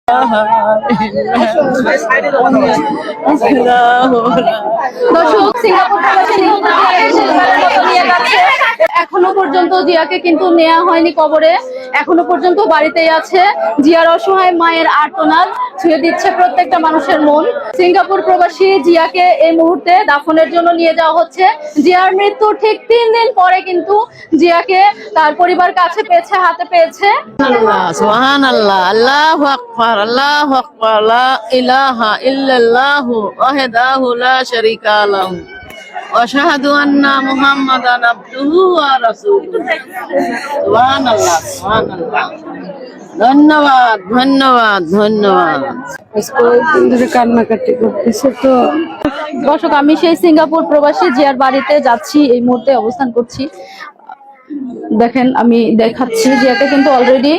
দর্শক, সিঙ্গাপুর প্রবাসী নিয়ে যাচ্ছে। এখনো পর্যন্ত জিয়াকে কিন্তু নেওয়া হয়নি কবরে, এখনো পর্যন্ত বাড়িতেই আছে। জিয়ার অসহায় মায়ের আর্তনাদ ছুঁয়ে দিচ্ছে প্রত্যেকটা মানুষের মন। সিঙ্গাপুর প্রবাসী জিয়াকে এই মুহূর্তে দাফনের জন্য নিয়ে যাওয়া হচ্ছে। জিয়ার মৃত্যুর ঠিক 3 দিন পরে কিন্তু জিয়াকে তার পরিবার কাছে পেয়েছে, হাতে পেয়েছে। সুবহানাল্লাহ, আল্লাহু আকবার, আল্লাহু আকবার, লা ইলাহা ইল্লাল্লাহু ওয়াহদাহু লা শারীকা লাহু ওয়া আশহাদু আন্না মুহাম্মাদান আবদুহু ওয়া রাসূলুহু। সুবহানাল্লাহ, সুবহানাল্লাহ। ধন্যবাদ, ধন্যবাদ, ধন্যবাদ। কান্নাকাটি করতেছে তো। দর্শক, আমি সেই সিঙ্গাপুর প্রবাসী জিয়ার বাড়িতে যাচ্ছি, এই মুহূর্তে অবস্থান করছি। দেখেন, আমি দেখাচ্ছি জিয়াকে কিন্তু অলরেডি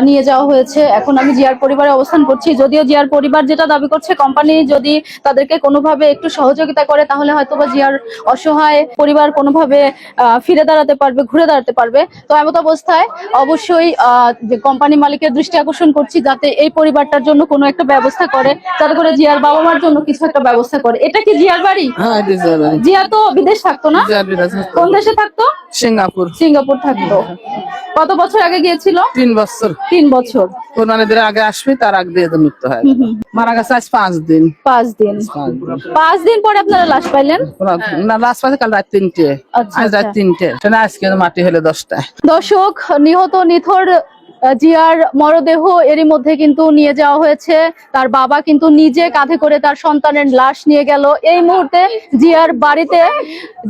নিয়ে যাওয়া হয়েছে। এখন আমি জিয়ার পরিবারে অবস্থান করছি। যদিও জিয়ার পরিবার যেটা দাবি করছে, কোম্পানি যদি তাদেরকে কোনোভাবে একটু সহযোগিতা করে তাহলে হয়তোবা জিয়ার অসহায় পরিবার কোনোভাবে ফিরে দাঁড়াতে পারবে, ঘুরে দাঁড়াতে পারবে। তো এমত অবস্থায় অবশ্যই যে কোম্পানি মালিকের দৃষ্টি আকর্ষণ করছি যাতে এই পরিবারটার জন্য কোনো একটা ব্যবস্থা করে, যাতে করে জিয়ার বাবা মার জন্য কিছু একটা ব্যবস্থা করে। এটা কি জিয়ার বাড়ি? জিয়া তো বিদেশ থাকতো না? কোন দেশে থাকতো? সিঙ্গাপুর। সিঙ্গাপুর থাকতো। কত বছর আগে গিয়েছিল? 3 বছর। 3 বছর। কোরবানিদের আগে আসবে, তার আগে দিয়ে মৃত্যু হয়। মারা গেছে আজ 5 দিন। 5 দিন। 5 দিন পরে আপনারা লাশ পাইলেন? না, লাশ পাইছে কাল রাত 3টে। আজ রাত 3টে। আজকে মাটি হলে 10টায়। দর্শক, নিহত নিথর জিয়ার মরদেহ এরই মধ্যে কিন্তু নিয়ে যাওয়া হয়েছে। তার বাবা কিন্তু নিজে কাঁধে করে তার সন্তানের লাশ নিয়ে গেল। এই মুহূর্তে জিয়ার বাড়িতে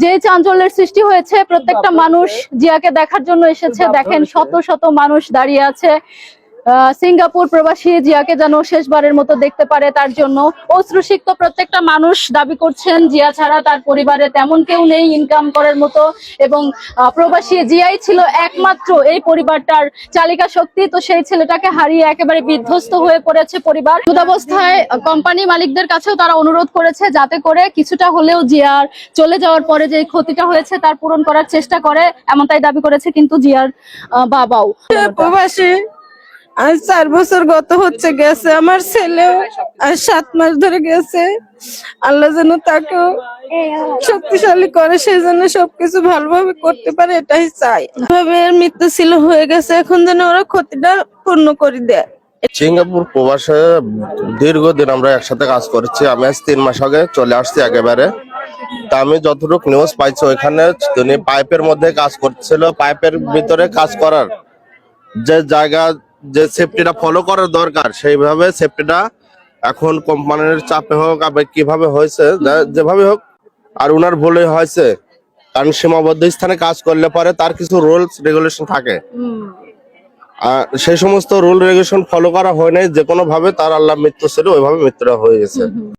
যে চাঞ্চল্যের সৃষ্টি হয়েছে, প্রত্যেকটা মানুষ জিয়াকে দেখার জন্য এসেছে। দেখেন, শত শত মানুষ দাঁড়িয়ে আছে। সিঙ্গাপুর প্রবাসী জিয়াকে যেন শেষবারের মতো দেখতে পারে, তার জন্য অশ্রুসিক্ত প্রত্যেকটা মানুষ দাবি করছেন জিয়া ছাড়া তার পরিবারে তেমন কেউ নেই ইনকাম করার মতো, এবং প্রবাসী জিয়াই ছিল একমাত্র এই পরিবারটার চালিকা শক্তি। তো সেই ছেলেটাকে হারিয়ে একেবারে বিধ্বস্ত হয়ে পড়েছে পরিবার। অবস্থায় কোম্পানি মালিকদের কাছেও তারা অনুরোধ করেছে যাতে করে কিছুটা হলেও জিয়ার চলে যাওয়ার পরে যে ক্ষতিটা হয়েছে তার পূরণ করার চেষ্টা করে, এমনটাই দাবি করেছে কিন্তু জিয়ার বাবাও। প্রবাসী আজ 4 বছর গত হচ্ছে গেছে, আমার ছেলেও আজ 7 মাস ধরে গেছে। আল্লাহ যেন তাকেও শক্তিশালী করে, সেই জন্য সবকিছু ভালোভাবে করতে পারে, এটাই চাই। ভাবে মৃত্যু ছিল, হয়ে গেছে, এখন যেন ওরা ক্ষতিটা পূর্ণ করে দেয়। সিঙ্গাপুর প্রবাসে দীর্ঘদিন আমরা একসাথে কাজ করেছি। আমি আজ 3 মাস আগে চলে আসছি একেবারে। তা আমি যতটুকু নিউজ পাইছি, ওইখানে তিনি পাইপের মধ্যে কাজ করছিল। পাইপের ভিতরে কাজ করার যে জায়গা, যে সেফটিটা ফলো করার দরকার, সেইভাবে সেফটিটা এখন কোম্পানির চাপে হোক আবার কিভাবে হয়েছে, যেভাবে হোক, আর উনার ভুলে হয়েছে। কারণ সীমাবদ্ধ স্থানে কাজ করলে পরে তার কিছু রুলস রেগুলেশন থাকে, আর সেই সমস্ত রুল রেগুলেশন ফলো করা হয় নাই। যে কোনো ভাবে তার আল্লাহ মৃত্যু ছিল, ওইভাবে মৃত্যুটা হয়ে গেছে।